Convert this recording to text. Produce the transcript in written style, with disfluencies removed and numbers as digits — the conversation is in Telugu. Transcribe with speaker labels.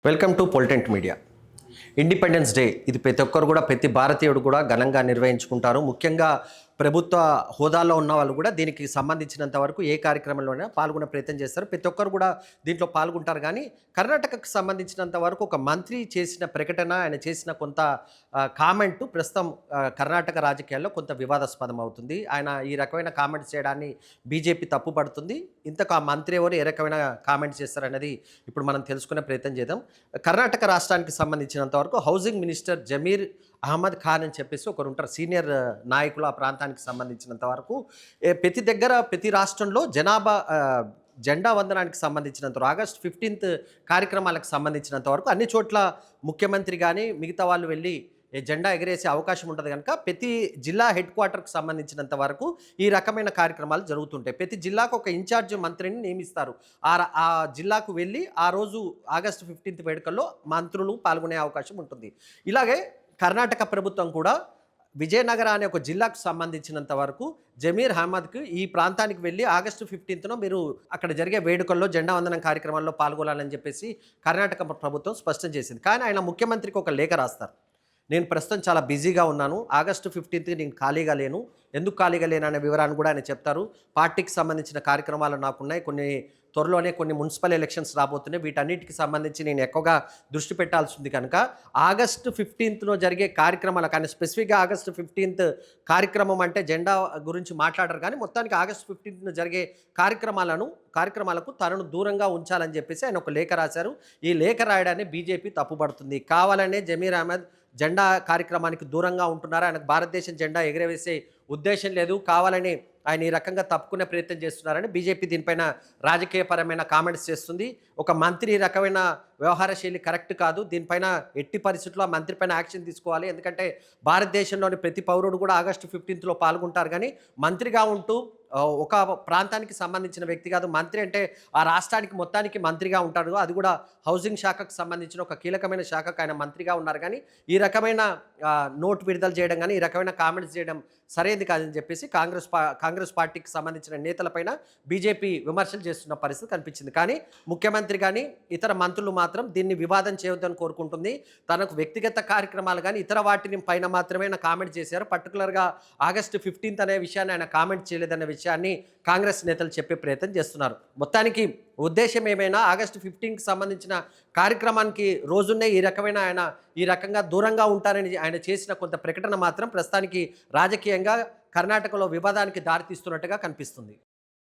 Speaker 1: Welcome to Politent Media. Independence Day ఇది ప్రతి ఒక్కరు కూడా, ప్రతి భారతీయుడు కూడా ఘనంగా నిర్వహించుకుంటారు. ముఖ్యంగా ప్రభుత్వ హోదాలో ఉన్న వాళ్ళు కూడా దీనికి సంబంధించినంత వరకు ఏ కార్యక్రమంలోనైనా పాల్గొనే ప్రయత్నం చేస్తారు. ప్రతి ఒక్కరు కూడా దీంట్లో పాల్గొంటారు. కానీ కర్ణాటకకు సంబంధించినంత వరకు ఒక మంత్రి చేసిన ప్రకటన, ఆయన చేసిన కొంత కామెంట్ ప్రస్తుతం కర్ణాటక రాజకీయాల్లో కొంత వివాదాస్పదం అవుతుంది. ఆయన ఈ రకమైన కామెంట్స్ చేయడాన్ని బీజేపీ తప్పుపడుతుంది. ఇంతకు ఆ మంత్రి ఎవరు, ఏ రకమైన కామెంట్స్ చేస్తారనేది ఇప్పుడు మనం తెలుసుకునే ప్రయత్నం చేద్దాం. కర్ణాటక రాష్ట్రానికి సంబంధించినంత వరకు హౌసింగ్ మినిస్టర్ జమీర్ అహ్మద్ ఖాన్ అని చెప్పేసి ఒకరు ఉంటారు, సీనియర్ నాయకులు ఆ ప్రాంతానికి సంబంధించినంత వరకు. ప్రతి రాష్ట్రంలో జెండా వందనానికి సంబంధించినంత వరకు, ఆగస్ట్ 15th కార్యక్రమాలకు సంబంధించినంత వరకు అన్ని చోట్ల ముఖ్యమంత్రి కానీ మిగతా వాళ్ళు వెళ్ళి జెండా ఎగరేసే అవకాశం ఉంటుంది. కనుక ప్రతి జిల్లా హెడ్ క్వార్టర్కి సంబంధించినంత వరకు ఈ రకమైన కార్యక్రమాలు జరుగుతుంటాయి. ప్రతి జిల్లాకు ఒక ఇన్ఛార్జ్ మంత్రిని నియమిస్తారు. ఆ జిల్లాకు వెళ్ళి ఆ రోజు ఆగస్టు 15th వేడుకల్లో మంత్రులు పాల్గొనే అవకాశం ఉంటుంది. ఇలాగే కర్ణాటక ప్రభుత్వం కూడా విజయనగర అనే ఒక జిల్లాకు సంబంధించినంత వరకు జమీర్ అహ్మద్కి ఈ ప్రాంతానికి వెళ్ళి ఆగస్టు 15th మీరు అక్కడ జరిగే వేడుకల్లో జెండా వందనం కార్యక్రమాల్లో పాల్గొనాలని చెప్పేసి కర్ణాటక ప్రభుత్వం స్పష్టం చేసింది. కానీ ఆయన ముఖ్యమంత్రికి ఒక లేఖ రాస్తారు. నేను ప్రస్తుతం చాలా బిజీగా ఉన్నాను, ఆగస్టు 15th నేను ఖాళీగా లేను, ఎందుకు ఖాళీగా లేను అనే వివరాన్ని కూడా ఆయన చెప్తారు. పార్టీకి సంబంధించిన కార్యక్రమాలు నాకున్నాయి, త్వరలోనే కొన్ని మున్సిపల్ ఎలక్షన్స్ రాబోతున్నాయి, వీటన్నిటికి సంబంధించి నేను ఎక్కువగా దృష్టి పెట్టాల్సి ఉంది. కనుక ఆగస్టు 15th జరిగే కార్యక్రమాలు, కానీ స్పెసిఫిక్గా ఆగస్టు 15th కార్యక్రమం అంటే జెండా గురించి మాట్లాడరు, కానీ మొత్తానికి ఆగస్టు 15th జరిగే కార్యక్రమాలకు తనను దూరంగా ఉంచాలని చెప్పేసి ఆయన ఒక లేఖ రాశారు. ఈ లేఖ రాయడాన్ని బీజేపీ తప్పుపడుతుంది. కావాలనే జమీర్ అహ్మద్ జెండా కార్యక్రమానికి దూరంగా ఉంటున్నారు, ఆయనకు భారతదేశం జెండా ఎగరవేసే ఉద్దేశం లేదు, కావాలని ఆయన ఈ రకంగా తప్పుకునే ప్రయత్నం చేస్తున్నారని బీజేపీ దీనిపైన రాజకీయపరమైన కామెంట్స్ చేస్తుంది. ఒక మంత్రి ఈ రకమైన వ్యవహార శైలి కరెక్ట్ కాదు, దీనిపైన ఎట్టి పరిస్థితుల్లో ఆ మంత్రి పైన యాక్షన్ తీసుకోవాలి. ఎందుకంటే భారతదేశంలోని ప్రతి పౌరుడు కూడా ఆగస్టు 15th పాల్గొంటారు, కానీ మంత్రిగా ఉంటూ ఒక ప్రాంతానికి సంబంధించిన వ్యక్తి కాదు. మంత్రి అంటే ఆ రాష్ట్రానికి మొత్తానికి మంత్రిగా ఉంటాడు, అది కూడా హౌసింగ్ శాఖకు సంబంధించిన ఒక కీలకమైన శాఖకు ఆయన మంత్రిగా ఉన్నారు. కానీ ఈ రకమైన నోట్ విడుదల చేయడం కానీ ఈ రకమైన కామెంట్స్ చేయడం సరైనది కాదని చెప్పేసి కాంగ్రెస్ పార్టీకి సంబంధించిన నేతలపైన బీజేపీ విమర్శలు చేస్తున్న పరిస్థితి కనిపించింది. కానీ ముఖ్యమంత్రి కానీ ఇతర మంత్రులు మాత్రం దీన్ని వివాదం చేయవద్దని కోరుకుంటుంది. తనకు వ్యక్తిగత కార్యక్రమాలు కానీ ఇతర వాటిని పైన మాత్రమే ఆయన కామెంట్ చేశారు. పర్టికులర్గా ఆగస్టు 15th అనే విషయాన్ని ఆయన కామెంట్ చేయలేదన్న విషయాన్ని కాంగ్రెస్ నేతలు చెప్పే ప్రయత్నం చేస్తున్నారు. మొత్తానికి ఉద్దేశం ఏమైనా ఆగస్టు 15th సంబంధించిన కార్యక్రమానికి రోజున్నే ఈ రకంగా దూరంగా ఉంటారని ఆయన చేసిన కొంత ప్రకటన మాత్రం ప్రస్తుతానికి రాజకీయంగా కర్ణాటకలో వివాదానికి దారితీస్తున్నట్టుగా కనిపిస్తుంది.